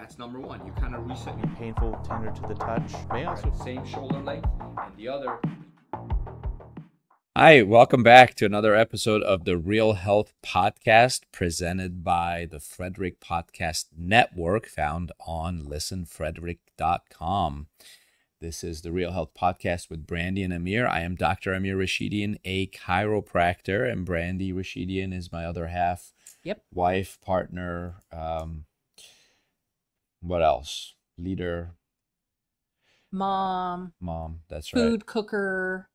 That's number one. You kind of reset your painful, tender to the touch. May also same shoulder length, and the other. Hi, welcome back to another episode of the Real Health Podcast presented by the Frederick Podcast Network, found on listenfrederick.com. This is the Real Health Podcast with Brandy and Amir. I am Dr. Amir Rashidian, a chiropractor, and Brandy Rashidian is my other half. Yep. Wife, partner, what else? Leader. Mom, that's right. food cooker.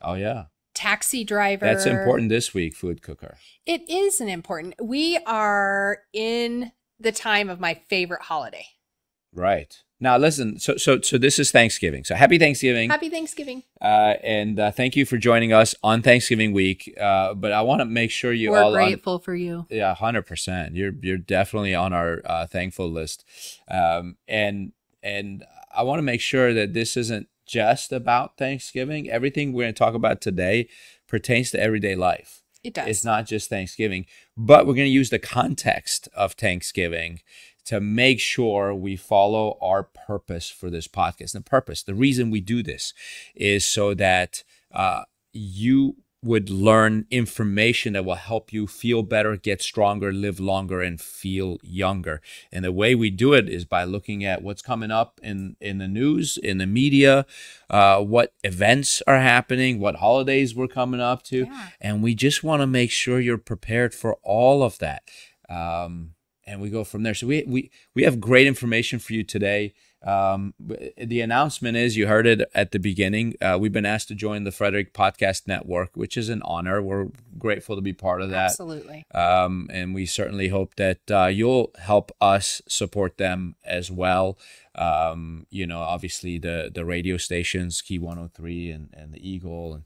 Oh, yeah. Taxi driver. That's important this week, food cooker. It is an important. We are in the time of my favorite holiday. Right. Now, listen, so this is Thanksgiving. So happy Thanksgiving. Happy Thanksgiving. And thank you for joining us on Thanksgiving week. But I want to make sure We're grateful for you. Yeah, 100%. You're definitely on our thankful list. And I want to make sure that this isn't just about Thanksgiving. Everything we're going to talk about today pertains to everyday life. It does. It's not just Thanksgiving, but we're going to use the context of Thanksgiving to make sure we follow our purpose for this podcast. And the reason we do this is so that you would learn information that will help you feel better, get stronger, live longer, and feel younger. And the way we do it is by looking at what's coming up in the news, in the media, what events are happening, what holidays we're coming up to. Yeah. And we just want to make sure you're prepared for all of that. And we go from there. So we have great information for you today. The announcement is, you heard it at the beginning, we've been asked to join the Frederick Podcast Network, which is an honor. We're grateful to be part of that. Absolutely. And we certainly hope that you'll help us support them as well. Obviously the radio stations, Key 103 and the Eagle.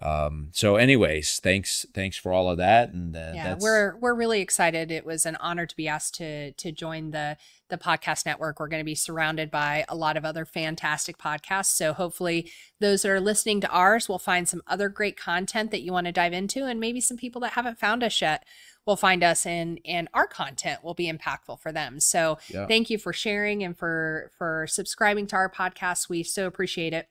And so anyways, thanks for all of that. And we're really excited. It was an honor to be asked to join the podcast network. We're going to be surrounded by a lot of other fantastic podcasts. So hopefully those that are listening to ours will find some other great content that you want to dive into. And maybe some people that haven't found us yet will find us, and our content will be impactful for them. So Thank you for sharing and for subscribing to our podcast. We so appreciate it.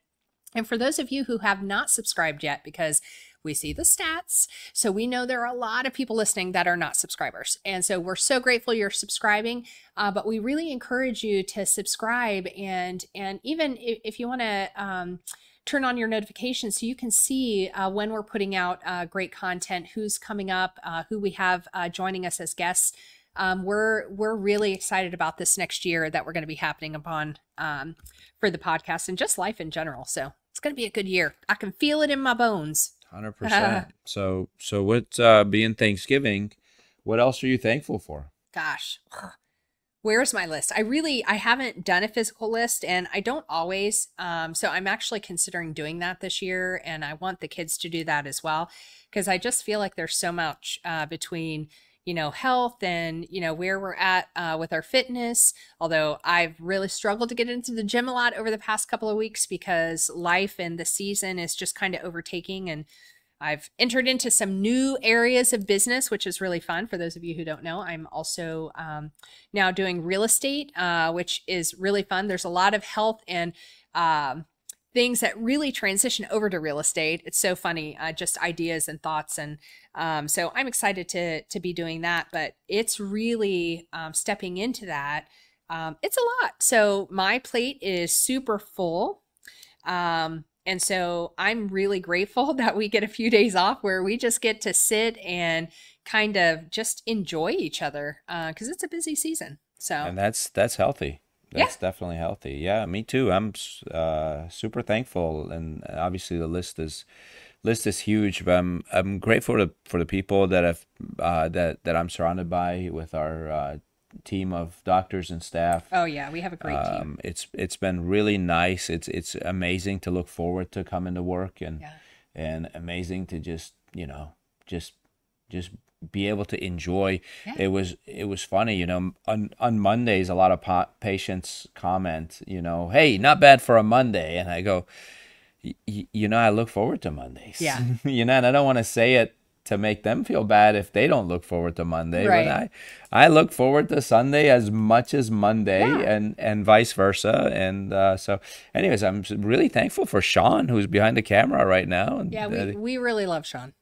And for those of you who have not subscribed yet, because we see the stats, so we know there are a lot of people listening that are not subscribers. And so we're so grateful you're subscribing, but we really encourage you to subscribe. And even if you want to turn on your notifications so you can see when we're putting out great content, who's coming up, who we have joining us as guests. We're really excited about this next year that we're going to be happening upon for the podcast and just life in general. So it's going to be a good year. I can feel it in my bones. 100%. So with being Thanksgiving, what else are you thankful for? Gosh, where's my list? I haven't done a physical list, and I don't always. So I'm actually considering doing that this year, and I want the kids to do that as well, because I just feel like there's so much between health and, where we're at with our fitness. Although I've really struggled to get into the gym a lot over the past couple of weeks because life and the season is just kind of overtaking. And I've entered into some new areas of business, which is really fun. For those of you who don't know, I'm also now doing real estate, which is really fun. There's a lot of health and things that really transition over to real estate. It's so funny, just ideas and thoughts. And so I'm excited to be doing that, but it's really stepping into that. It's a lot. So my plate is super full. And so I'm really grateful that we get a few days off where we just get to sit and kind of just enjoy each other, because it's a busy season. So, and that's healthy. That's definitely healthy. Yeah, me too. I'm super thankful, and obviously the list is huge. But I'm grateful for the people that have that I'm surrounded by with our team of doctors and staff. Oh yeah, we have a great team. It's been really nice. It's amazing to look forward to coming to work, and amazing to just be able to enjoy. It was funny, on Mondays, a lot of patients comment, hey, not bad for a Monday. And I go, I look forward to Mondays. Yeah. And I don't want to say it to make them feel bad if they don't look forward to Monday. Right. But I look forward to Sunday as much as Monday, Yeah. and vice versa. And so, anyways, I'm really thankful for Sean, who's behind the camera right now. And, Yeah, we really love Sean.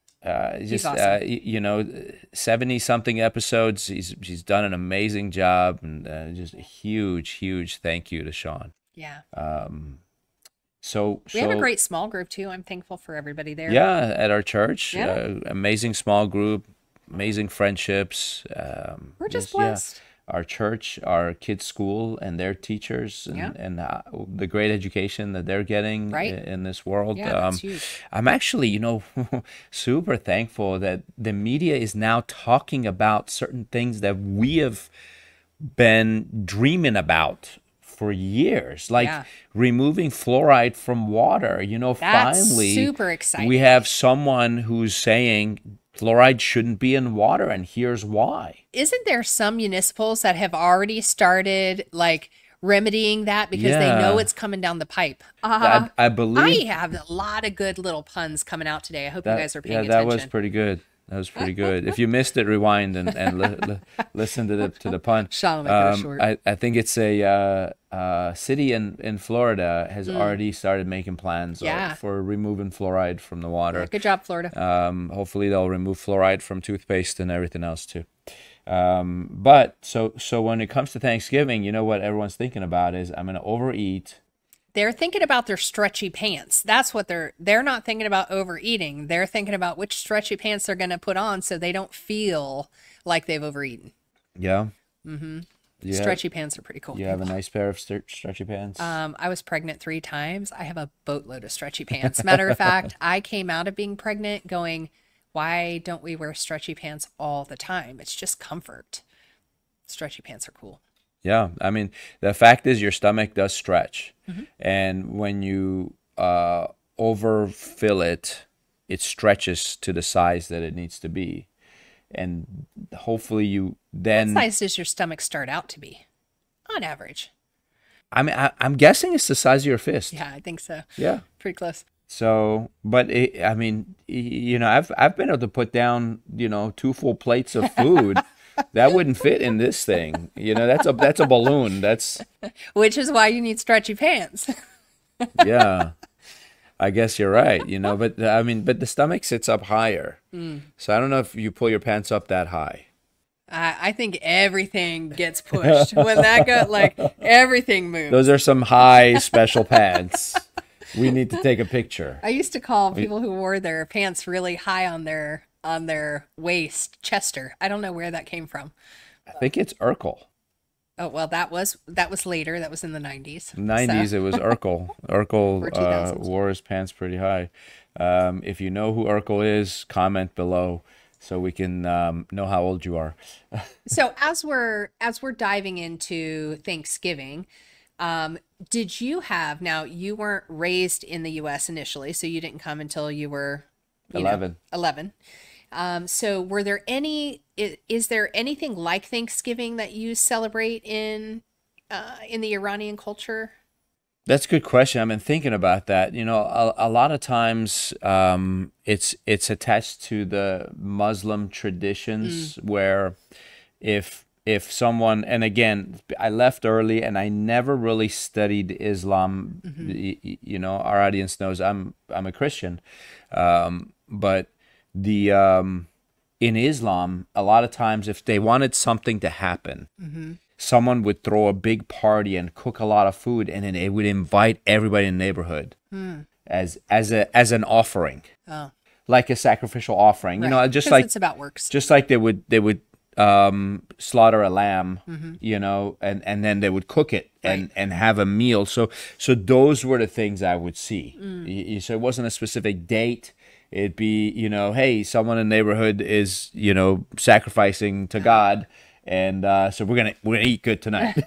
He's just awesome. 70 something episodes. He's done an amazing job, and just a huge thank you to Sean. Yeah. So We have a great small group too. I'm thankful for everybody there. Yeah, at our church, Yeah. amazing small group, amazing friendships. We're just blessed. Our church, our kids' school, and their teachers, and, Yeah. and the great education that they're getting Right. in this world. Yeah, that's huge. I'm actually, super thankful that the media is now talking about certain things that we have been dreaming about for years, like Yeah. removing fluoride from water. That's Finally, super exciting. we have someone who's saying fluoride shouldn't be in water, and here's why. Isn't there some municipals that have already started like remedying that because they Yeah. know it's coming down the pipe? I believe I have a lot of good little puns coming out today. I hope you that, guys are paying yeah, attention. that was pretty good. That was pretty good. If you missed it, rewind and listen to the pun. Sean will make it short. I think it's a city in Florida has already started making plans Yeah. for removing fluoride from the water. Good job, Florida. Hopefully they'll remove fluoride from toothpaste and everything else too. But so when it comes to Thanksgiving, what everyone's thinking about is I'm going to overeat. They're thinking about their stretchy pants. That's what they're not thinking about overeating. They're thinking about which stretchy pants they're going to put on so they don't feel like they've overeaten. Yeah. Mm-hmm. Yeah. Stretchy pants are pretty cool. You have a nice pair of stretchy pants. I was pregnant 3 times. I have a boatload of stretchy pants. Matter of fact, I came out of being pregnant going, why don't we wear stretchy pants all the time? It's just comfort. Stretchy pants are cool. Yeah, I mean, the fact is your stomach does stretch. And when you overfill it, it stretches to the size that it needs to be. And hopefully you then... What size does your stomach start out to be, on average? I mean, I'm guessing it's the size of your fist. Yeah, I think so. Yeah. Pretty close. So, but I've been able to put down, 2 full plates of food. That wouldn't fit in this thing. That's a balloon. Which is why you need stretchy pants. Yeah. I guess you're right, but but the stomach sits up higher. So I don't know if you pull your pants up that high. I think everything gets pushed when that goes, like everything moves. Those are some high special pants. We need to take a picture. I used to call people who wore their pants really high on their waist Chester. I don't know where that came from. I think it's Urkel. Oh, well, that was later. That was in the 90s. 90s, So, it was Urkel. Or Urkel 2000s. wore his pants pretty high. If you know who Urkel is, comment below so we can know how old you are. so as we're diving into Thanksgiving, did you have, now you weren't raised in the US initially, so you didn't come until you were 11. 11. So were there is there anything like Thanksgiving that you celebrate in the Iranian culture? That's a good question. I've been thinking about that. A lot of times it's attached to the Muslim traditions where if someone, and again, I left early and I never really studied Islam. Our audience knows I'm a Christian, but in Islam, a lot of times if they wanted something to happen, someone would throw a big party and cook a lot of food, and then they would invite everybody in the neighborhood as an offering, like a sacrificial offering. Right. Just 'Cause like it's about works. just like they would slaughter a lamb, and then they would cook it and have a meal. So those were the things I would see. So it wasn't a specific date. It'd be, hey, someone in the neighborhood is, sacrificing to God, and so we're gonna eat good tonight.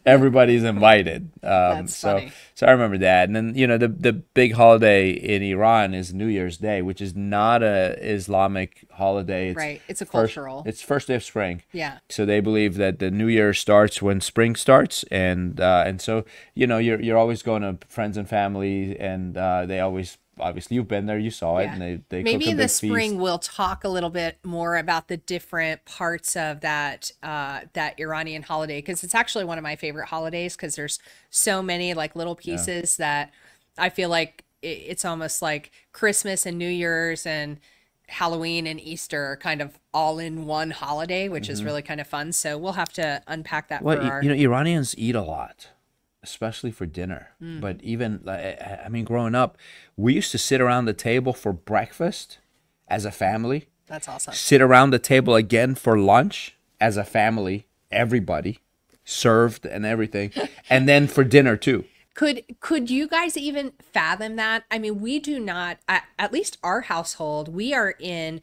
Everybody's invited. That's funny. So I remember that. And then, the big holiday in Iran is New Year's Day, which is not a Islamic holiday. It's Right. It's a first- cultural. It's first day of spring. Yeah. So they believe that the new year starts when spring starts, and so you're always going to friends and family, and they always obviously you've been there, you saw it, Yeah. and they Maybe cook a in the big spring feast. we'll talk a little bit more about the different parts of that Iranian holiday, because it's actually one of my favorite holidays, because there's so many like little Yeah. pieces that I feel like it's almost like Christmas and New Year's and Halloween and Easter are kind of all in one holiday, which is really kind of fun. So we'll have to unpack that Well, for you our. know, Iranians eat a lot, especially for dinner. Mm. But even, I mean, growing up, we used to sit around the table for breakfast as a family, That's awesome. sit around the table again for lunch as a family, everybody served and everything, and then for dinner too. Could you guys even fathom that? I mean, we do not, at least our household, we are in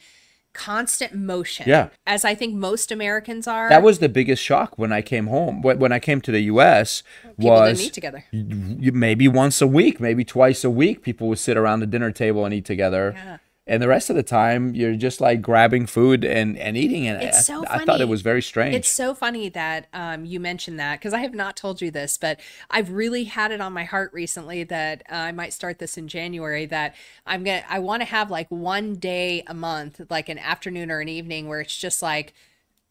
constant motion. Yeah. As I think most Americans are. That was the biggest shock when I came home. When I came to the U.S. People didn't was eat together. maybe once a week, maybe twice a week, people would sit around the dinner table and eat together. Yeah. And the rest of the time, you're just like grabbing food and eating. And It's so I thought funny. it was very strange. It's so funny that you mentioned that, because I have not told you this, but I've really had it on my heart recently that I might start this in January, that I want to have like one day a month, like an afternoon or an evening, where it's just like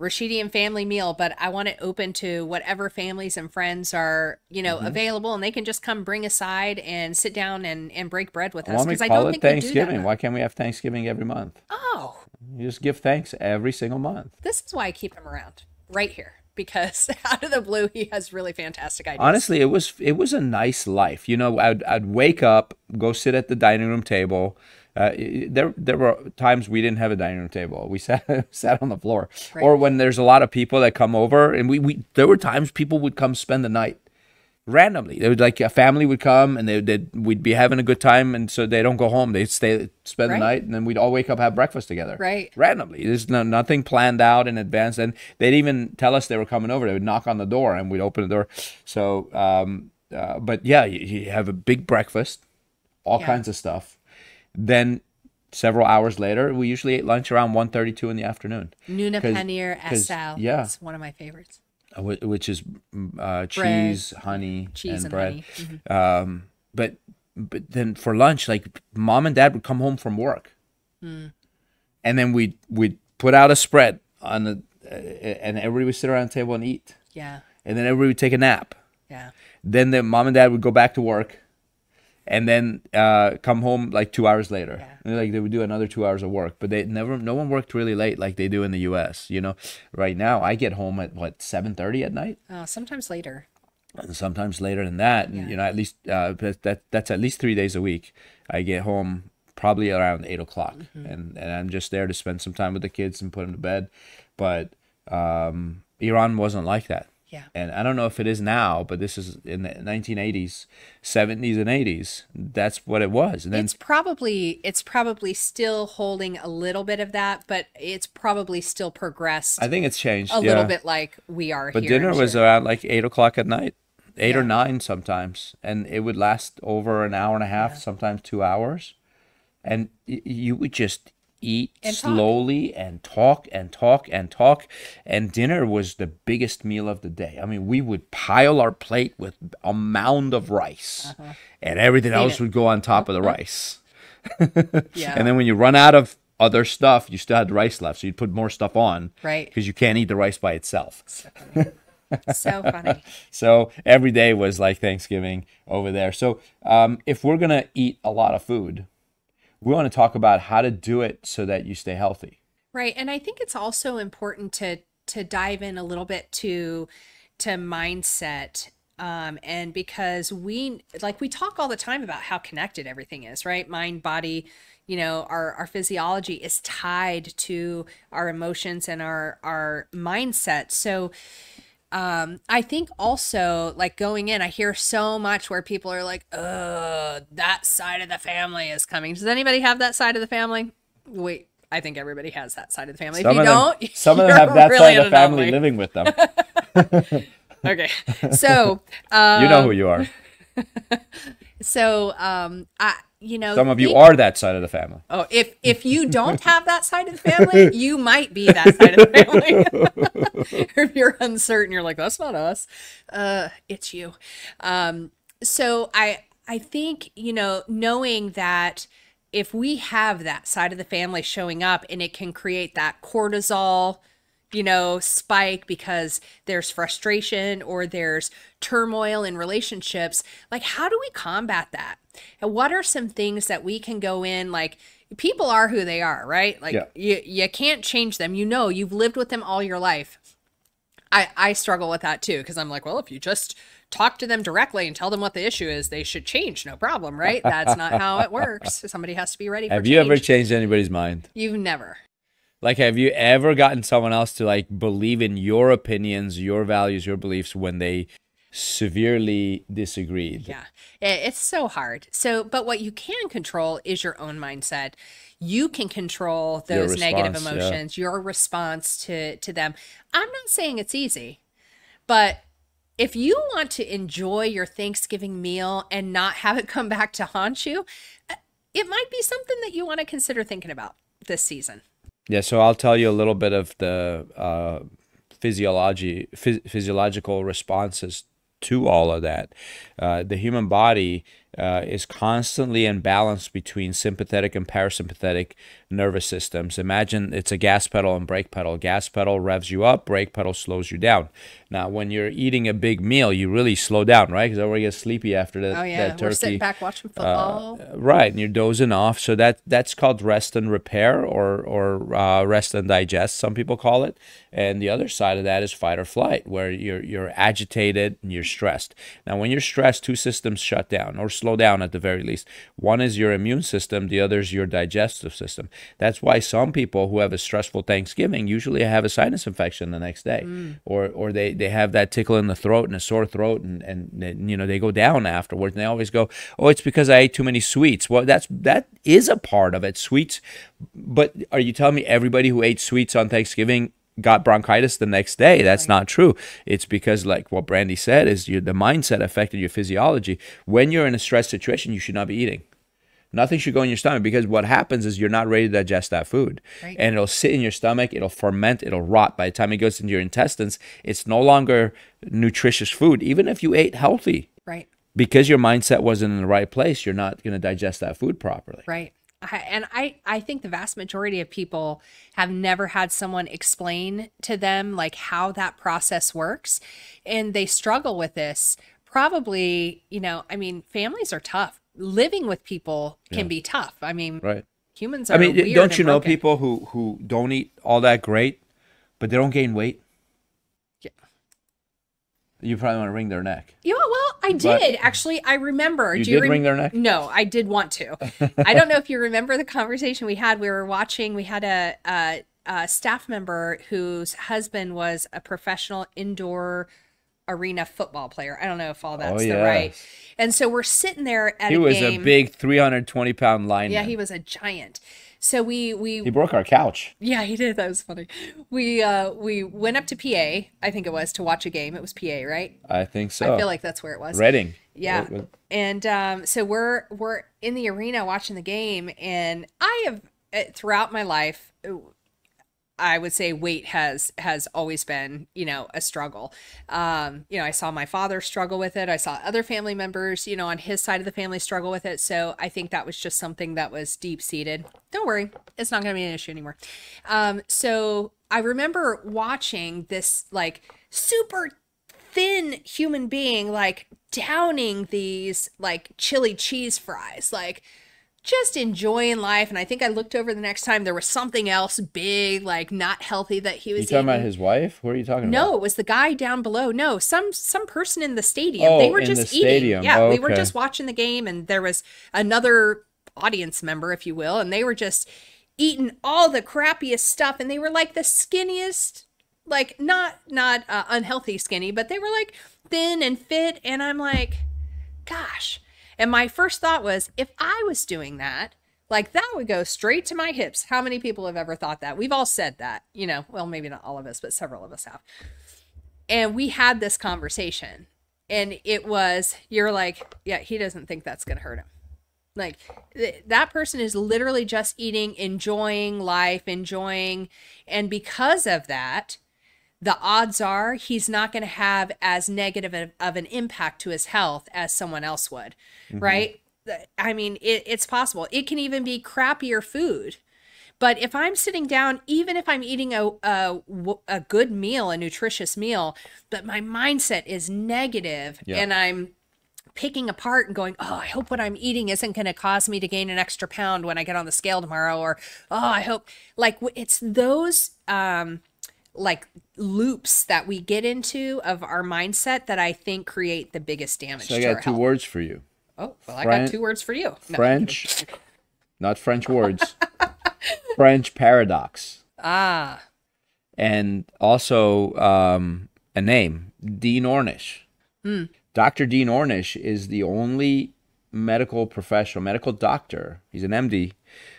Rashidian family meal, but I want it open to whatever families and friends are, available, and they can just come bring a side and sit down and break bread with Why us, don't we because I call don't it think we do that Thanksgiving? enough. Why can't we have Thanksgiving every month? Oh, You just give thanks every single month. this is why I keep him around right here, because out of the blue, he has really fantastic ideas. Honestly, it was a nice life. You know, I'd wake up, go sit at the dining room table. There were times we didn't have a dining room table. We sat on the floor. Right. Or when there's a lot of people that come over, and we there were times people would come spend the night randomly. They would, like, a family would come, and we'd be having a good time, and so they don't go home. They'd stay spend the Right. night, and then we'd all wake up, have breakfast together. Right. Randomly. There's nothing planned out in advance, and they'd even tell us they were coming over. They would knock on the door, and we'd open the door. So, but yeah, you have a big breakfast, all Yeah. kinds of stuff. Then several hours later, we usually ate lunch around 1:32 in the afternoon. Nuna 'Cause- paneer 'cause, asal. yeah. It's one of my favorites. Which is cheese, honey, Cheese and bread. honey. Mhm. But then for lunch, like, mom and dad would come home from work, Mm. and then we'd put out a spread on the, and everybody would sit around the table and eat, Yeah. and then everybody would take a nap. Yeah. Then the mom and dad would go back to work, and then come home like 2 hours later. Yeah. And, like, they would do another 2 hours of work, but no one worked really late like they do in the U.S. You know, right now I get home at 7:30 at night, Oh, sometimes later. and sometimes later than that. Yeah. And, you know, at least that's at least 3 days a week. I get home probably around 8 o'clock, and I'm just there to spend some time with the kids and put them to bed. But Iran wasn't like that. Yeah. And I don't know if it is now, but this is in the 1980s, 70s, and 80s. That's what it was. And then It's probably still holding a little bit of that, but it's probably still progressed I think it's changed. a little bit like we are But here. dinner I'm was sure. around like 8 o'clock at night, eight or Yeah. 9 sometimes, and it would last over an hour and a half, sometimes 2 hours, and you would just eat And talk. slowly and talk and talk and talk, and dinner was the biggest meal of the day. I mean, we would pile our plate with a mound of rice, and everything Clean else it. would go on top of the rice. Yeah. And then when you run out of other stuff, you still had rice left, so you'd put more stuff on, Right. because you can't eat the rice by itself. So funny. So every day was like Thanksgiving over there. So if we're going to eat a lot of food, we want to talk about how to do it so that you stay healthy. Right. And I think it's also important to dive in a little bit to mindset. And because we talk all the time about how connected everything is, right? Mind, body, our physiology is tied to our emotions and our mindset. So I think also, like, going in, I hear so much where people are like, that side of the family is coming. Does anybody have that side of the family? Wait, I think everybody has that side of the family. If you don't, some of them you're have that really side of the family anomaly. living with them. Okay. So, You know who you are. so, Some of you are that side of the family. Oh, if you don't have that side of the family, you might be that side of the family. Or if you're uncertain, you're like, that's not us. It's you. So I think, knowing that if we have that side of the family showing up and it can create that cortisol, spike because there's frustration or there's turmoil in relationships, like how do we combat that? And what are some things that we can go in, like people are who they are, right? Like you can't change them. You've lived with them all your life. I struggle with that too, because I'm like, well, if you just talk to them directly and tell them what the issue is, they should change, no problem, right? That's not how it works. Somebody has to be ready for change. Have you ever changed anybody's mind? You've never. Like, have you ever gotten someone else to like believe in your opinions, your values, your beliefs when they severely disagreed? Yeah, it's so hard. But what you can control is your own mindset. You can control those negative emotions, your response to them. I'm not saying it's easy, but if you want to enjoy your Thanksgiving meal and not have it come back to haunt you, it might be something that you want to consider thinking about this season. Yeah, so I'll tell you a little bit of the physiological responses to all of that. The human body is constantly in balance between sympathetic and parasympathetic nervous systems. Imagine it's a gas pedal and brake pedal. Gas pedal revs you up, brake pedal slows you down. Now, when you're eating a big meal, you really slow down, right? Because everybody gets sleepy after that. Oh yeah, that turkey. We're sitting back watching football. Right, and you're dozing off. So that's called rest and repair, or rest and digest, some people call it. And the other side of that is fight or flight, where you're agitated and you're stressed. Now, when you're stressed, two systems shut down or slow down at the very least. One is your immune system, the other is your digestive system. That's why some people who have a stressful Thanksgiving usually have a sinus infection the next day, or they have that tickle in the throat and a sore throat, and they go down afterwards. And they always go, "Oh, it's because I ate too many sweets." Well, that is a part of it, sweets. But are you telling me everybody who ate sweets on Thanksgiving got bronchitis the next day? That's not true. It's because, like what Brandy said, is the mindset affected your physiology. When you're in a stress situation, you should not be eating. Nothing should go in your stomach, because what happens is you're not ready to digest that food. Right. And it'll sit in your stomach, it'll ferment, it'll rot. By the time it goes into your intestines, it's no longer nutritious food, even if you ate healthy. Right. Because your mindset wasn't in the right place, you're not going to digest that food properly. Right. I think the vast majority of people have never had someone explain to them like how that process works, and they struggle with this. Probably, families are tough. Living with people can be tough. Right. Humans are weird. Don't you know broken. people who don't eat all that great, but they don't gain weight? Yeah. You probably want to wring their neck. Yeah, well, I did. Actually, I remember. You did wring their neck? No, I did want to. I don't know if you remember the conversation we had. We had a staff member whose husband was a professional indoor arena football player. I don't know if all that's right. And so we're sitting there at a game. He was a big 320-pound lineman. Yeah, he was a giant. So he broke our couch. Yeah, he did. That was funny. We went up to PA, I think it was, to watch a game. It was PA, right? I think so. I feel like that's where it was. Reading. Yeah. And so we're in the arena watching the game, and I have throughout my life, I would say weight has always been, a struggle. I saw my father struggle with it. I saw other family members, on his side of the family struggle with it. So I think that was just something that was deep seated. Don't worry, it's not going to be an issue anymore. So I remember watching this like super thin human being, like downing these like chili cheese fries, like just enjoying life. And I think I looked over the next time, there was something else big, like not healthy, that he was eating. You talking about his wife? What are you talking about? No, it was the guy down below. No, some person in the stadium. They were just eating. Stadium. Yeah, we were just watching the game, and there was another audience member, if you will, and they were just eating all the crappiest stuff, and they were like the skinniest, like not unhealthy skinny, but they were like thin and fit. And I'm like, gosh. And my first thought was, if I was doing that, like that would go straight to my hips. How many people have ever thought that? We've all said that, well, maybe not all of us, but several of us have. And we had this conversation, and it was, you're like, yeah, he doesn't think that's going to hurt him. Like that person is literally just eating, enjoying life, and because of that, the odds are he's not going to have as negative of an impact to his health as someone else would, right? I mean, it's possible. It can even be crappier food. But if I'm sitting down, even if I'm eating a good meal, a nutritious meal, but my mindset is negative and I'm picking apart and going, oh, I hope what I'm eating isn't going to cause me to gain an extra pound when I get on the scale tomorrow. Or, oh, I hope, like, it's those like loops that we get into of our mindset that I think create the biggest damage So I to our got two health. words for you. Oh, well, I got two words for you. No. French, not French words. French paradox. Ah. And also a name, Dean Ornish. Dr. Dean Ornish is the only medical professional, medical doctor, he's an MD,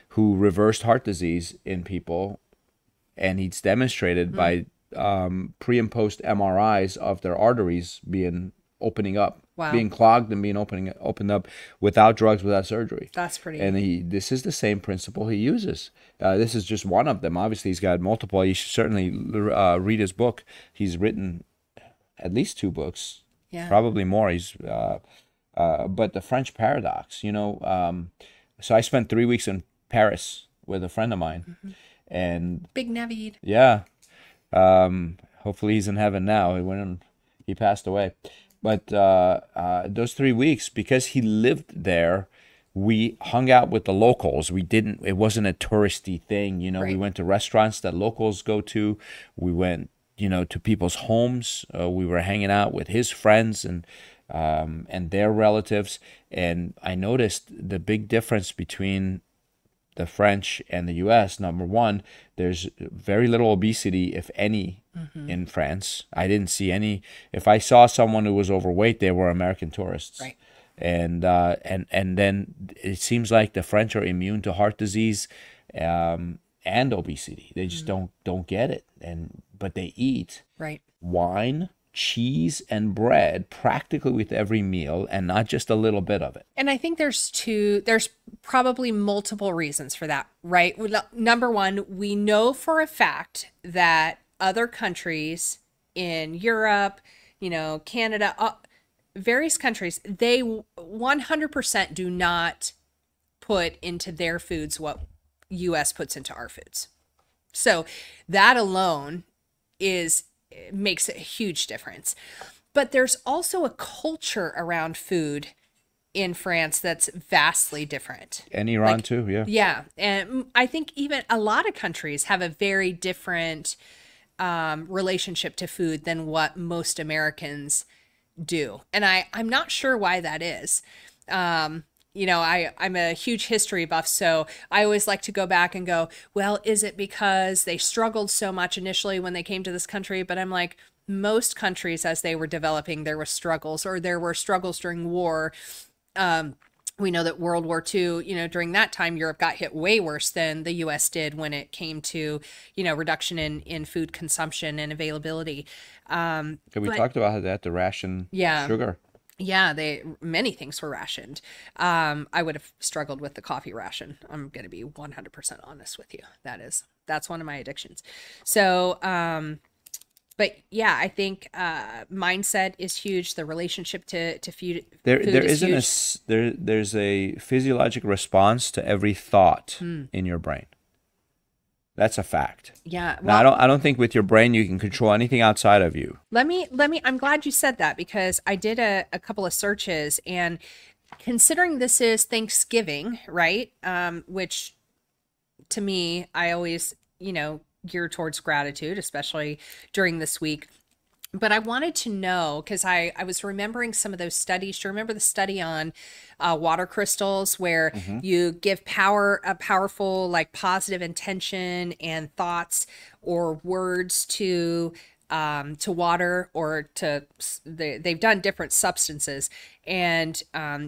who reversed heart disease in people. And he's demonstrated by pre and post MRIs of their arteries opening up, being clogged and being opened up without drugs, without surgery. That's pretty. And this is the same principle he uses. This is just one of them. Obviously, he's got multiple. You should certainly read his book. He's written at least 2 books, probably more. But the French paradox, so I spent 3 weeks in Paris with a friend of mine. And Big Navid. Yeah. Hopefully he's in heaven now. He passed away. But those 3 weeks, because he lived there, we hung out with the locals. It wasn't a touristy thing. We went to restaurants that locals go to. We went, to people's homes. We were hanging out with his friends and their relatives. And I noticed the big difference between the French and the U.S. Number one, there's very little obesity, if any, in France. I didn't see any. If I saw someone who was overweight, they were American tourists. Right. And then it seems like the French are immune to heart disease and obesity. They just don't get it. But they eat wine, cheese, and bread practically with every meal, and not just a little bit of it. And I think there's probably multiple reasons for that, right? Number one, we know for a fact that other countries in Europe, Canada, various countries, they 100% do not put into their foods what U.S. puts into our foods. So that alone makes a huge difference. But there's also a culture around food in France that's vastly different. And Iran too, yeah. Yeah. And I think even a lot of countries have a very different relationship to food than what most Americans do. And I'm not sure why that is. I'm a huge history buff, so I always like to go back and go, well, is it because they struggled so much initially when they came to this country? But I'm like, most countries, as they were developing, there were struggles, or there were struggles during war. We know that World War II, during that time, Europe got hit way worse than the U.S. did when it came to, reduction in food consumption and availability. We talked about how they had to ration sugar. Yeah, many things were rationed. I would have struggled with the coffee ration. I'm going to be 100% honest with you. That's one of my addictions. So, but yeah, I think mindset is huge. The relationship to food is huge. There's a physiologic response to every thought in your brain. That's a fact. Yeah. Well, now, I don't think with your brain you can control anything outside of you. Let me, I'm glad you said that, because I did a couple of searches, and considering this is Thanksgiving, right? Which to me, I always, gear towards gratitude, especially during this week. But I wanted to know, because I was remembering some of those studies. Do you remember the study on water crystals, where you give a powerful, like, positive intention and thoughts or words to water, or they've done different substances, and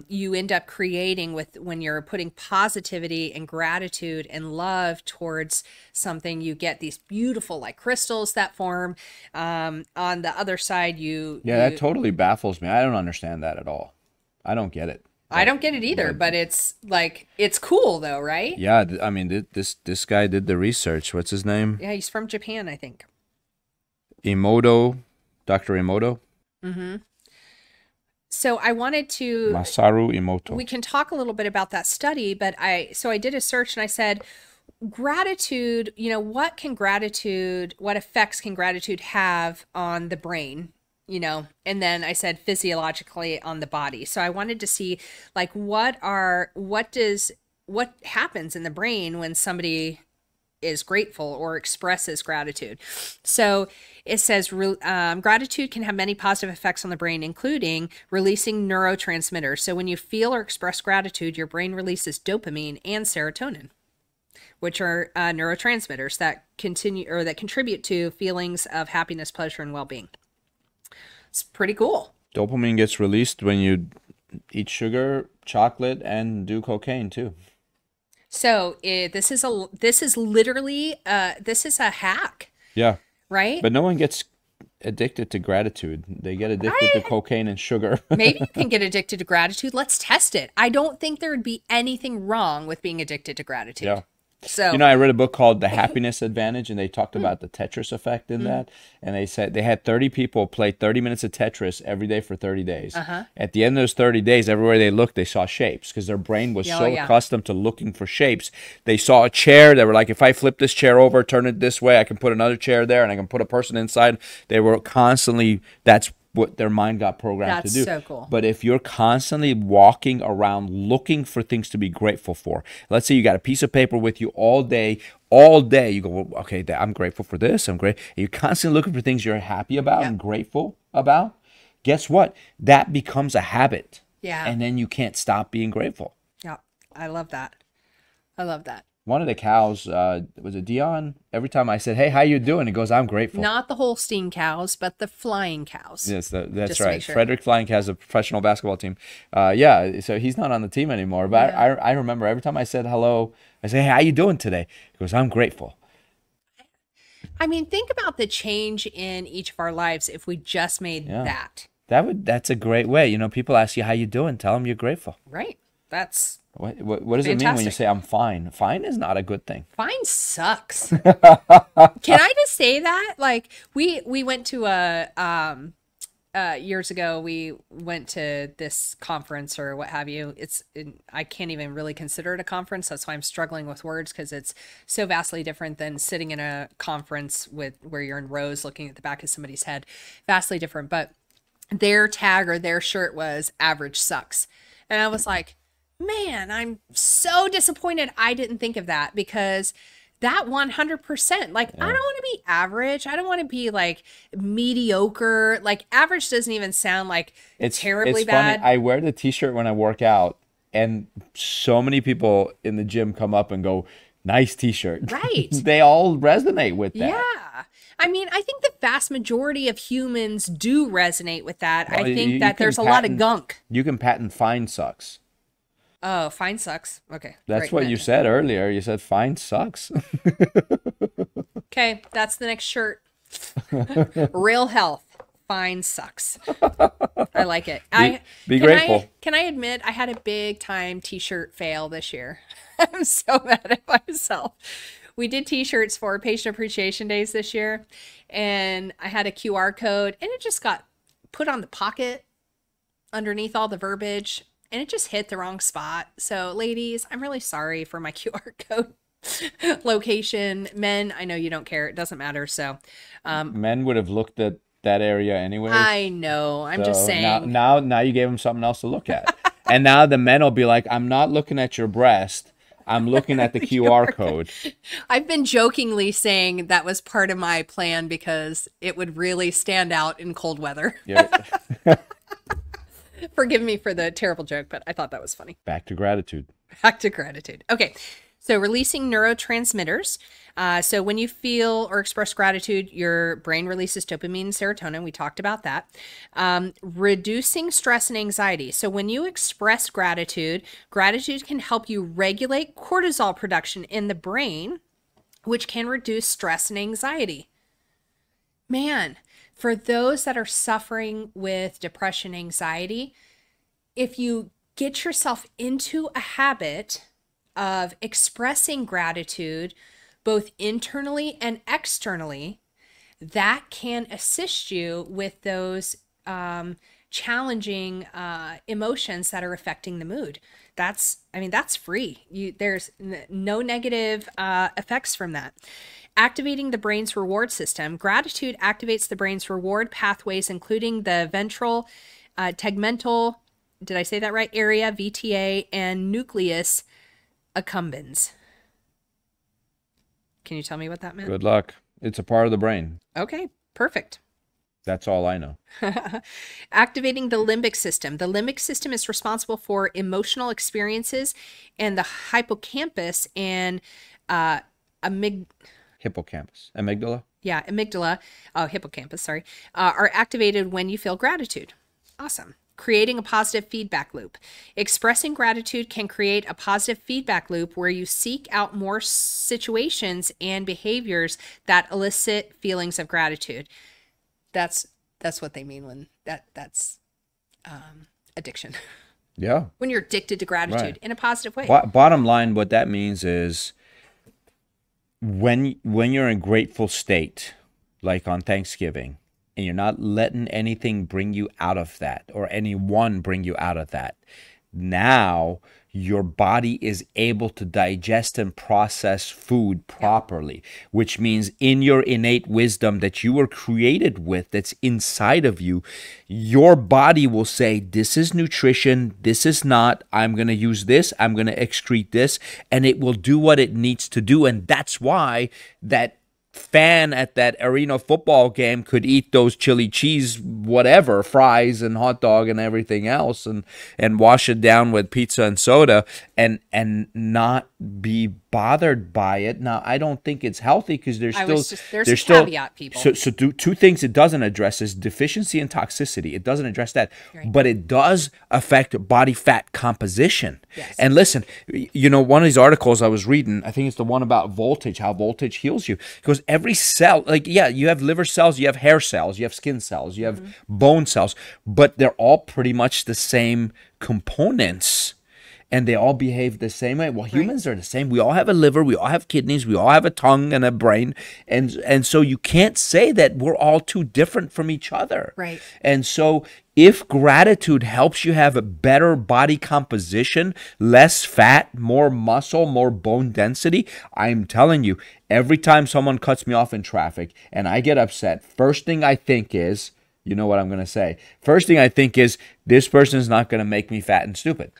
you end up creating, when you're putting positivity and gratitude and love towards something, you get these beautiful, like, crystals that form. On the other side, that totally baffles me. I don't understand that at all. I don't get it. I don't get it either, but it's like, it's cool though, right? Yeah, I mean, this guy did the research. What's his name? Yeah, he's from Japan, I think. Emoto, Dr. Emoto, Mm-hmm. So I wanted to, Masaru Emoto. we can talk a little bit about that study, but I did a search and I said, gratitude, what effects can gratitude have on the brain? And then I said physiologically on the body. So I wanted to see like what happens in the brain when somebody is grateful or expresses gratitude. So it says gratitude can have many positive effects on the brain, including releasing neurotransmitters. So when you feel or express gratitude, your brain releases dopamine and serotonin, which are neurotransmitters that contribute to feelings of happiness, pleasure, and well-being. It's pretty cool. Dopamine gets released when you eat sugar, chocolate, and do cocaine too. So this is literally a hack. Yeah. Right? But no one gets addicted to gratitude. They get addicted to cocaine and sugar. Maybe you can get addicted to gratitude. Let's test it. I don't think there would be anything wrong with being addicted to gratitude. Yeah. So I read a book called The Happiness Advantage, and they talked about the Tetris effect in that. And they said they had 30 people play 30 minutes of Tetris every day for 30 days. At the end of those 30 days, everywhere they looked, they saw shapes because their brain was accustomed to looking for shapes. They saw a chair. They were like, if I flip this chair over, turn it this way, I can put another chair there, and I can put a person inside. They were constantly, that's what their mind got programmed to do. That's so cool. But if you're constantly walking around looking for things to be grateful for, let's say you got a piece of paper with you all day, you go, well, okay, I'm grateful for this, I'm great. And you're constantly looking for things you're happy about and grateful about. Guess what? That becomes a habit. Yeah. And then you can't stop being grateful. Yeah. I love that. I love that. One of the cows, was it Dion? Every time I said, hey, how you doing? It goes, I'm grateful. Not the Holstein cows, but the flying cows. Yes, that's Just to right. make sure. Frederick Flying has a professional basketball team. Yeah, so he's not on the team anymore. But I remember every time I said hello, I say, hey, how you doing today? He goes, I'm grateful. I mean, think about the change in each of our lives if we just made that. That's a great way. People ask you how you doing. Tell them you're grateful. Right. That's What does it mean when you say I'm fine? Fine is not a good thing. fine sucks. Can I just say that? Like we went to years ago, we went to this conference or what have you. I can't even really consider it a conference. That's why I'm struggling with words, because it's so vastly different than sitting in a conference where you're in rows looking at the back of somebody's head. Vastly different. But their tag or their shirt was average sucks. And I was like, man, I'm so disappointed I didn't think of that, because that 100%, like, I don't want to be average. I don't want to be like mediocre. Like, average doesn't even sound like it's terribly bad. Funny. I wear the t-shirt when I work out, and so many people in the gym come up and go, nice t-shirt. Right. They all resonate with that. Yeah. I mean, I think the vast majority of humans do resonate with that. Well, I think that there's a lot of gunk. You can patent fine sucks. Oh, fine sucks. Okay. That's what you said earlier. You said fine sucks. Okay, that's the next shirt. Real health. Fine sucks. I like it. Be grateful. Can I admit I had a big time t-shirt fail this year? I'm so mad at myself. We did t-shirts for Patient Appreciation Days this year, and I had a QR code, and it just got put on the pocket underneath all the verbiage, and it just hit the wrong spot. So ladies, I'm really sorry for my QR code location. Men, I know you don't care. It doesn't matter. So men would have looked at that area anyway. I know. I'm just saying. Now you gave them something else to look at. And now the men will be like, I'm not looking at your breast. I'm looking at the QR code. I've been jokingly saying that was part of my plan because it would really stand out in cold weather. Yeah. Forgive me for the terrible joke, but I thought that was funny. Back to gratitude. Back to gratitude. Okay. So releasing neurotransmitters. So when you feel or express gratitude, your brain releases dopamine and serotonin. We talked about that. Reducing stress and anxiety. So when you express gratitude, gratitude can help you regulate cortisol production in the brain, which can reduce stress and anxiety. Man, for those that are suffering with depression, anxiety, if you get yourself into a habit of expressing gratitude both internally and externally, that can assist you with those challenging emotions that are affecting the mood. That's free. There's no negative effects from that. Activating the brain's reward system. Gratitude activates the brain's reward pathways, including the ventral, tegmental, did I say that right? Area, VTA, and nucleus accumbens. Can you tell me what that meant? Good luck. It's a part of the brain. Okay, perfect. That's all I know. Activating the limbic system. The limbic system is responsible for emotional experiences, and the hippocampus and Hippocampus. Amygdala? Yeah, amygdala, hippocampus, sorry, are activated when you feel gratitude. Awesome. Creating a positive feedback loop. Expressing gratitude can create a positive feedback loop where you seek out more situations and behaviors that elicit feelings of gratitude. That's what they mean when that's addiction. Yeah. When you're addicted to gratitude in a positive way. Bottom line, what that means is when you're in a grateful state, like on Thanksgiving, and you're not letting anything bring you out of that or anyone bring you out of that, now your body is able to digest and process food properly, which means in your innate wisdom that you were created with, that's inside of you, your body will say, this is nutrition, this is not, I'm going to use this, I'm going to excrete this, and it will do what it needs to do. And that's why that fan at that arena football game could eat those chili cheese whatever fries and hot dog and everything else and wash it down with pizza and soda and not be bothered by it. Now I don't think it's healthy because there's a caveat, people. So two things it doesn't address is deficiency and toxicity. It doesn't address that, right. But it does affect body fat composition. Yes. And listen, one of these articles I was reading, I think it's the one about voltage, how voltage heals you. Because every cell, you have liver cells, you have hair cells, you have skin cells, you have bone cells, but they're all pretty much the same components. And they all behave the same way. Well, humans are the same. We all have a liver. We all have kidneys. We all have a tongue and a brain. And so you can't say that we're all too different from each other. Right. And so if gratitude helps you have a better body composition, less fat, more muscle, more bone density, I'm telling you, every time someone cuts me off in traffic and I get upset, first thing I think is, you know what I'm going to say? First thing I think is, this person is not going to make me fat and stupid.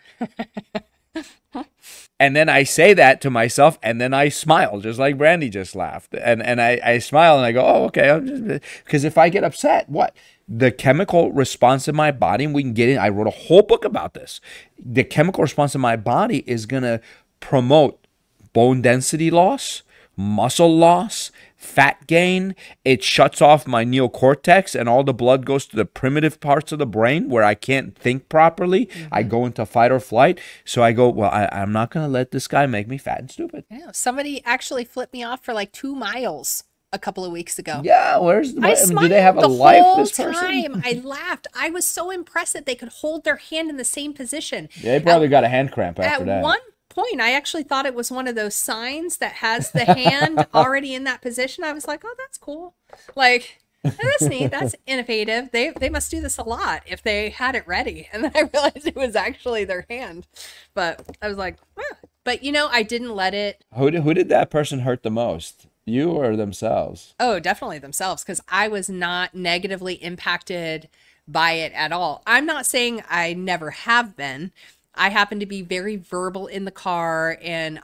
And then I say that to myself, and then I smile, just like Brandy just laughed. And I smile and I go, oh, okay. Because if I get upset, what? The chemical response in my body, and we can get in, I wrote a whole book about this. The chemical response in my body is going to promote bone density loss, muscle loss, fat gain. It shuts off my neocortex and all the blood goes to the primitive parts of the brain where I can't think properly. I go into fight or flight. So I go, well, I'm not going to let this guy make me fat and stupid. Yeah, somebody actually flipped me off for like 2 miles a couple of weeks ago. Yeah, do they have a life, this person? Time. I laughed. I was so impressed that they could hold their hand in the same position. Yeah, they probably got a hand cramp after that. At one point, I actually thought it was one of those signs that has the hand already in that position. I was like, oh, that's cool. Like, that's neat. That's innovative. They must do this a lot if they had it ready. And then I realized it was actually their hand. But I was like, eh. But I didn't let it. Who did that person hurt the most? You or themselves? Oh, definitely themselves, because I was not negatively impacted by it at all. I'm not saying I never have been. I happen to be very verbal in the car, and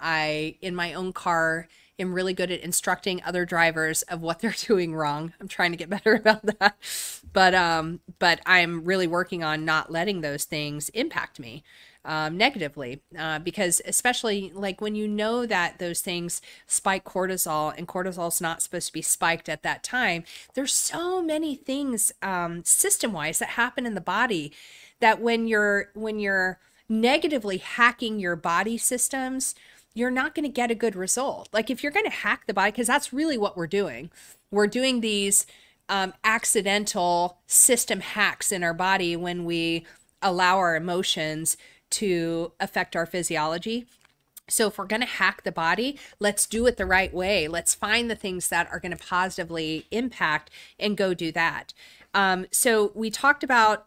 in my own car, am really good at instructing other drivers of what they're doing wrong. I'm trying to get better about that. But I'm really working on not letting those things impact me negatively, because especially like when that those things spike cortisol, and cortisol is not supposed to be spiked at that time. There's so many things system-wise that happen in the body that when you're negatively hacking your body systems, you're not going to get a good result. Like if you're going to hack the body, because that's really what we're doing. We're doing these accidental system hacks in our body when we allow our emotions to affect our physiology. So if we're going to hack the body, let's do it the right way. Let's find the things that are going to positively impact and go do that. So we talked about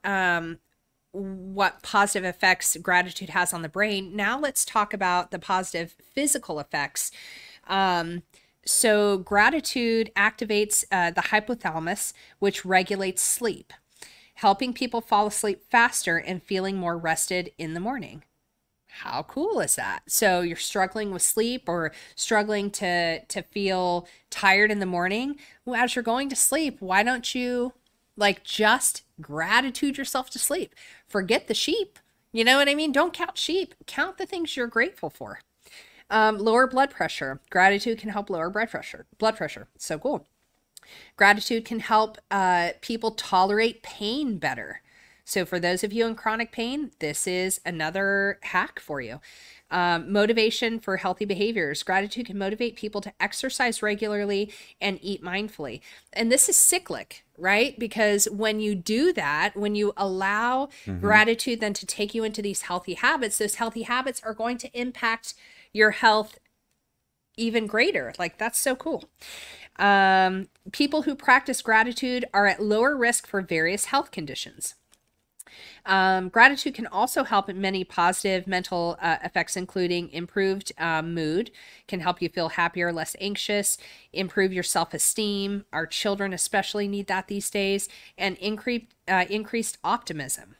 what positive effects gratitude has on the brain. Now let's talk about the positive physical effects. So gratitude activates the hypothalamus, which regulates sleep, helping people fall asleep faster and feeling more rested in the morning. How cool is that? So you're struggling with sleep or struggling to feel tired in the morning. Well, as you're going to sleep, why don't you just gratitude yourself to sleep? Forget the sheep. You know what I mean? Don't count sheep. Count the things you're grateful for. Lower blood pressure. Gratitude can help lower blood pressure. So cool. Gratitude can help people tolerate pain better. So for those of you in chronic pain, this is another hack for you. Motivation for healthy behaviors. Gratitude can motivate people to exercise regularly and eat mindfully. And this is cyclic, right? Because when you do that, when you allow gratitude then to take you into these healthy habits, those healthy habits are going to impact your health even greater. Like, that's so cool. People who practice gratitude are at lower risk for various health conditions. Gratitude can also help in many positive mental effects, including improved mood, can help you feel happier, less anxious, improve your self-esteem. Our children especially need that these days, and increased optimism,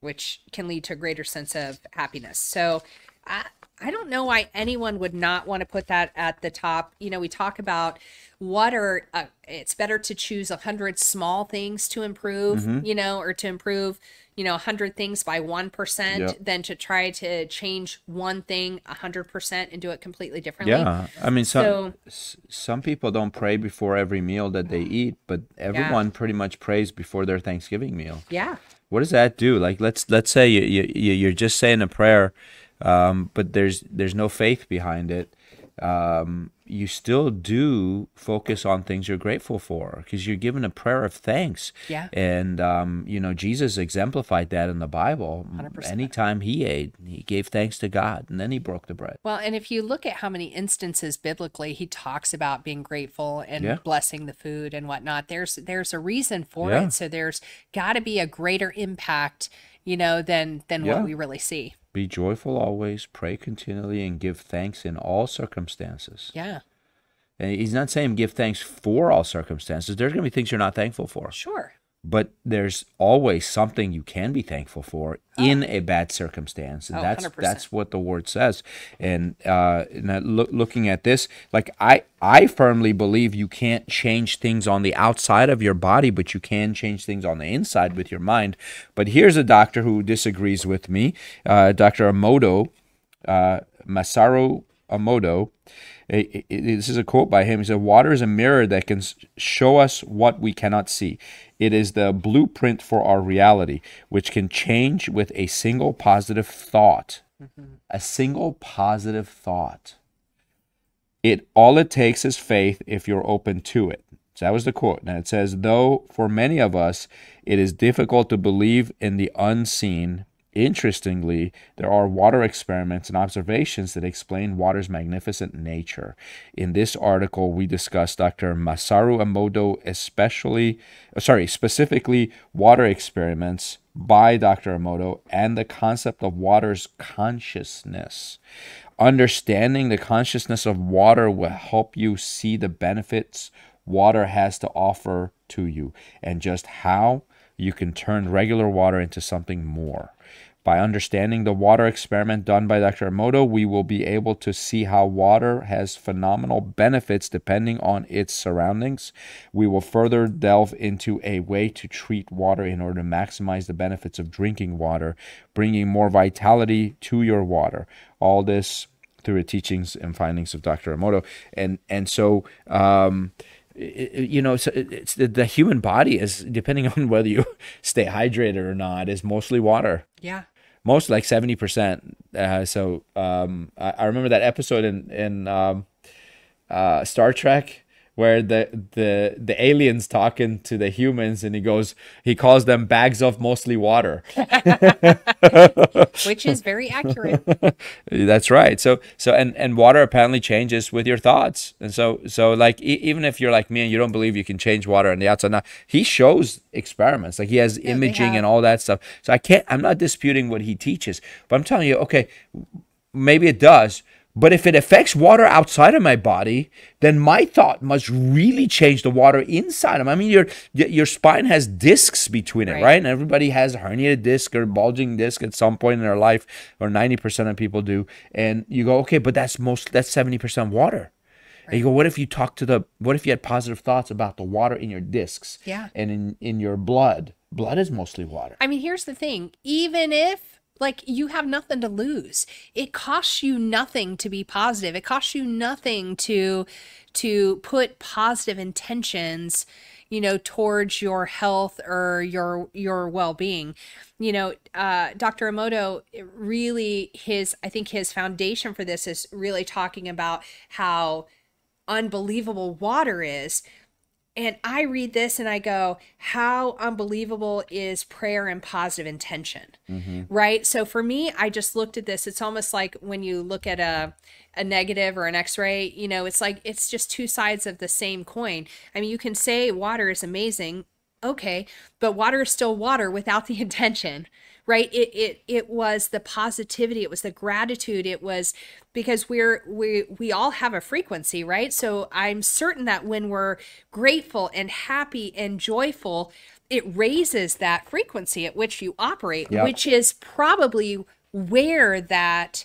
which can lead to a greater sense of happiness. So I don't know why anyone would not want to put that at the top. You know, we talk about it's better to choose 100 small things to improve, or to improve, 100 things by 1% than to try to change one thing 100% and do it completely differently. Yeah. I mean, some people don't pray before every meal that they eat, but everyone pretty much prays before their Thanksgiving meal. Yeah. What does that do? Like, let's say you're just saying a prayer, but there's no faith behind it. You still do focus on things you're grateful for because you're given a prayer of thanks. Yeah. And, Jesus exemplified that in the Bible. 100%. Anytime he ate, he gave thanks to God, and then he broke the bread. Well, and if you look at how many instances biblically he talks about being grateful and blessing the food and whatnot, there's a reason for it. So there's got to be a greater impact, than what we really see. Be joyful always, pray continually, and give thanks in all circumstances. Yeah. And he's not saying give thanks for all circumstances. There's going to be things you're not thankful for. Sure. But there's always something you can be thankful for in a bad circumstance. And that's what the word says. And looking at this, like I firmly believe you can't change things on the outside of your body, but you can change things on the inside with your mind. But here's a doctor who disagrees with me, Dr. Emoto, Masaru Emoto. This is a quote by him. He said, "Water is a mirror that can show us what we cannot see. It is the blueprint for our reality, which can change with a single positive thought." A single positive thought. All it takes is faith if you're open to it. So that was the quote. Now it says, though for many of us, it is difficult to believe in the unseen. Interestingly, there are water experiments and observations that explain water's magnificent nature. In this article, we discuss Dr. Masaru Emoto, specifically water experiments by Dr. Emoto and the concept of water's consciousness. Understanding the consciousness of water will help you see the benefits water has to offer to you and just how you can turn regular water into something more. By understanding the water experiment done by Dr. Emoto, we will be able to see how water has phenomenal benefits depending on its surroundings. We will further delve into a way to treat water in order to maximize the benefits of drinking water, bringing more vitality to your water. All this through the teachings and findings of Dr. Emoto. So it's the human body is, depending on whether you stay hydrated or not, is mostly water. Yeah. Most, like 70%. I remember that episode in Star Trek where the aliens talking to the humans, and he calls them bags of mostly water. Which is very accurate. That's right. And water apparently changes with your thoughts. And so like even if you're like me and you don't believe you can change water on the outside, now he shows experiments, like he has imaging and all that stuff. So I'm not disputing what he teaches, but I'm telling you, okay, maybe it does. But if it affects water outside of my body, then my thought must really change the water inside of me. I mean, your spine has discs between it, right? And everybody has a herniated disc or bulging disc at some point in their life, or 90% of people do. And you go, okay, but that's 70% water. Right. And you go, what if you had positive thoughts about the water in your discs? Yeah. And in your blood? Blood is mostly water. I mean, here's the thing. Even if, like, you have nothing to lose, it costs you nothing to be positive. It costs you nothing to put positive intentions, towards your health or your well-being. Dr. Emoto, I think his foundation for this is really talking about how unbelievable water is. And I read this and I go, how unbelievable is prayer and positive intention, right? So for me, I just looked at this. It's almost like when you look at a negative or an x-ray, it's like, it's just two sides of the same coin. I mean, you can say water is amazing. Okay. But water is still water without the intention, right? It was the positivity. It was the gratitude. It was because we all have a frequency, right? So I'm certain that when we're grateful and happy and joyful, it raises that frequency at which you operate, which is probably where that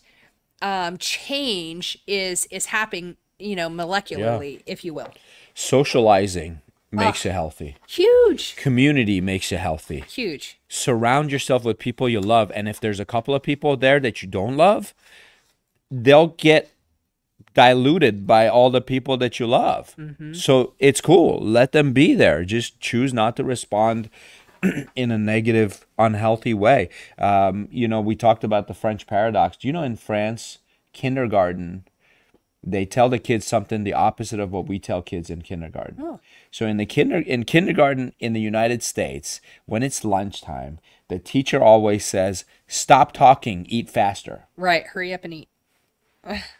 change is happening, molecularly, if you will. Socializing makes you healthy. Huge. Community makes you healthy. Huge. Surround yourself with people you love. And if there's a couple of people there that you don't love, they'll get diluted by all the people that you love. So it's cool. Let them be there. Just choose not to respond in a negative, unhealthy way. We talked about the French paradox. Do you know in France, kindergarten, they tell the kids something the opposite of what we tell kids in kindergarten. Oh. So in kindergarten in the United States, when it's lunchtime, the teacher always says, "Stop talking, eat faster." Right, hurry up and eat.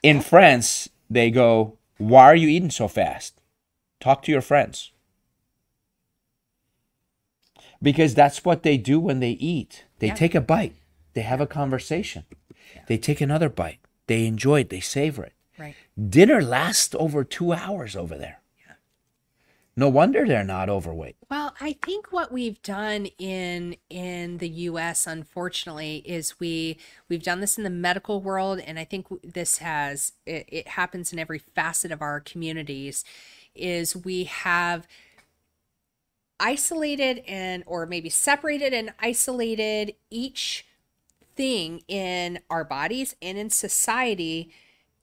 In France, they go, "Why are you eating so fast? Talk to your friends." Because that's what they do when they eat. They take a bite. They have a conversation. They take another bite. They enjoy it. They savor it. Right. Dinner lasts over 2 hours over there. Yeah. No wonder they're not overweight. Well, I think what we've done in the U.S., unfortunately, is we've done this in the medical world, and I think it happens in every facet of our communities, is we have isolated or maybe separated and isolated each thing in our bodies and in society,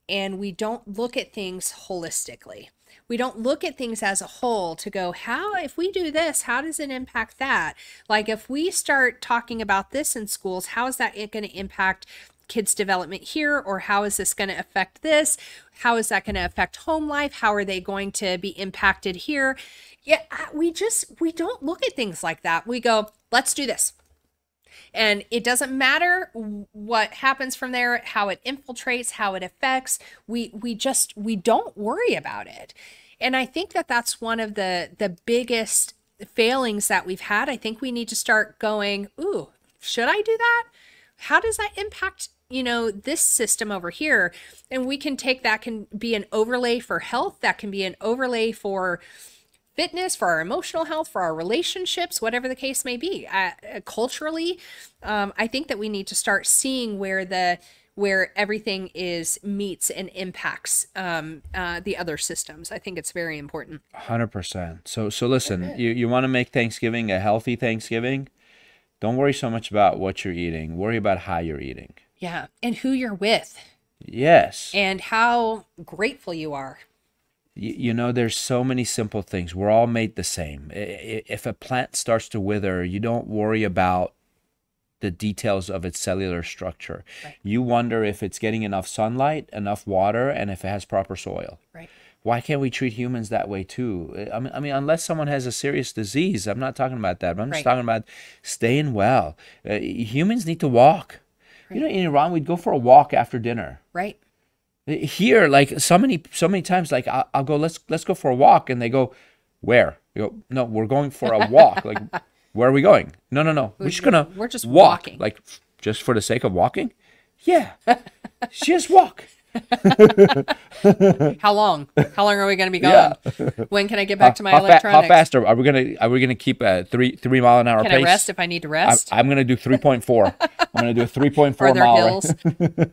and we don't look at things holistically. We don't look at things as a whole to go, if we do this, how does it impact that? Like if we start talking about this in schools, how is that going to impact kids' development here? Or how is this going to affect this? How is that going to affect home life? How are they going to be impacted here? Yeah, we don't look at things like that. We go, let's do this. And it doesn't matter what happens from there, how it infiltrates, how it affects. We don't worry about it. And I think that's one of the biggest failings that we've had. I think we need to start going, ooh, should I do that? How does that impact, this system over here? And we can take that, can be an overlay for health. That can be an overlay for fitness, for our emotional health, for our relationships, whatever the case may be. Culturally, I think that we need to start seeing where everything meets and impacts the other systems. I think it's very important. 100%. So listen, you want to make Thanksgiving a healthy Thanksgiving? Don't worry so much about what you're eating. Worry about how you're eating. Yeah, and who you're with. Yes. And how grateful you are. There's so many simple things. We're all made the same. If a plant starts to wither, you don't worry about the details of its cellular structure. Right. You wonder if it's getting enough sunlight, enough water, and if it has proper soil. Right. Why can't we treat humans that way too? I mean, unless someone has a serious disease, I'm not talking about that. But I'm just Right. talking about staying well. Humans need to walk. You know, Right. in Iran, we'd go for a walk after dinner. Right. Here, like so many times, like I'll go, let's go for a walk, and they go, where? You go, no, we're going for a walk. Like, where are we going? No, no, no. We're just gonna We're just walk. walking. Like, just for the sake of walking? Yeah, just walk. How long? How long are we going to be Yeah. gone? When can I get back to my How electronics? fast are we gonna keep a 3 mile an hour Can pace? I rest if I need to rest? I'm gonna do 3.4. I'm gonna do a 3.4 Are there mile. hills?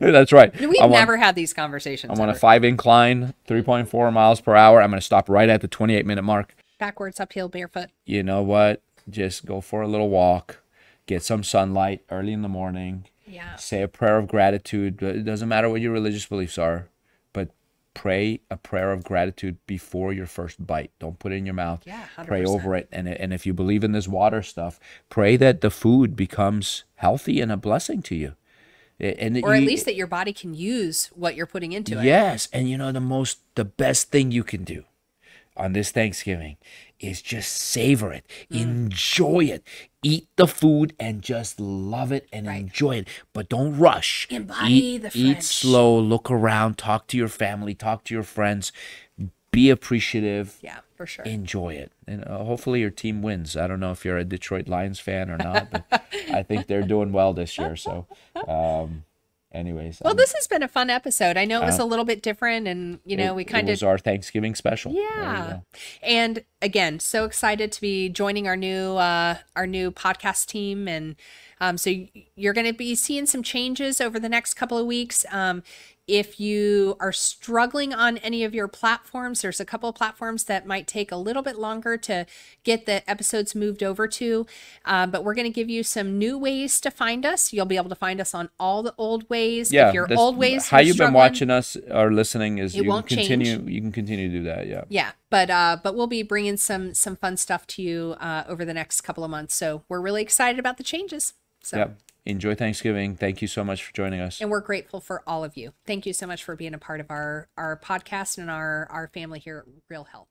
That's right. We've never had these conversations. I'm on a ever. 5 incline, 3.4 miles per hour. I'm gonna stop right at the 28-minute mark. Backwards, uphill, barefoot. You know what? Just go for a little walk, get some sunlight early in the morning. Yeah. Say a prayer of gratitude. It doesn't matter what your religious beliefs are, but pray a prayer of gratitude before your first bite. Don't put it in your mouth. Yeah, 100%. Pray over it. And if you believe in this water stuff, pray that the food becomes healthy and a blessing to you. And Or at least that your body can use what you're putting into it. yes, and you know the best thing you can do on this Thanksgiving is just savor it, enjoy it, eat the food, and just love it and enjoy it. But don't rush. Embody the Eat French. slow, look around, talk to your family, talk to your friends, be appreciative. Yeah, for sure. Enjoy it, and hopefully your team wins. I don't know if you're a Detroit Lions fan or not, but I think they're doing well this year. So, anyways, Well, this has been a fun episode. I know it was a little bit different, and we it kind of was our Thanksgiving special. There you yeah. go. And again, so excited to be joining our new podcast team, and so you're going to be seeing some changes over the next couple of weeks. If you are struggling on any of your platforms, there's a couple of platforms that might take a little bit longer to get the episodes moved over to, but we're going to give you some new ways to find us. You'll be able to find us on all the old ways. Yeah, if your that's old ways, how you're you've been struggling, watching us or listening is It won't change. You can continue to do that. Yeah. Yeah, but we'll be bringing some fun stuff to you over the next couple of months. So we're really excited about the changes. So. Yeah. Enjoy Thanksgiving. Thank you so much for joining us. And we're grateful for all of you. Thank you so much for being a part of our podcast and our family here at Real Health.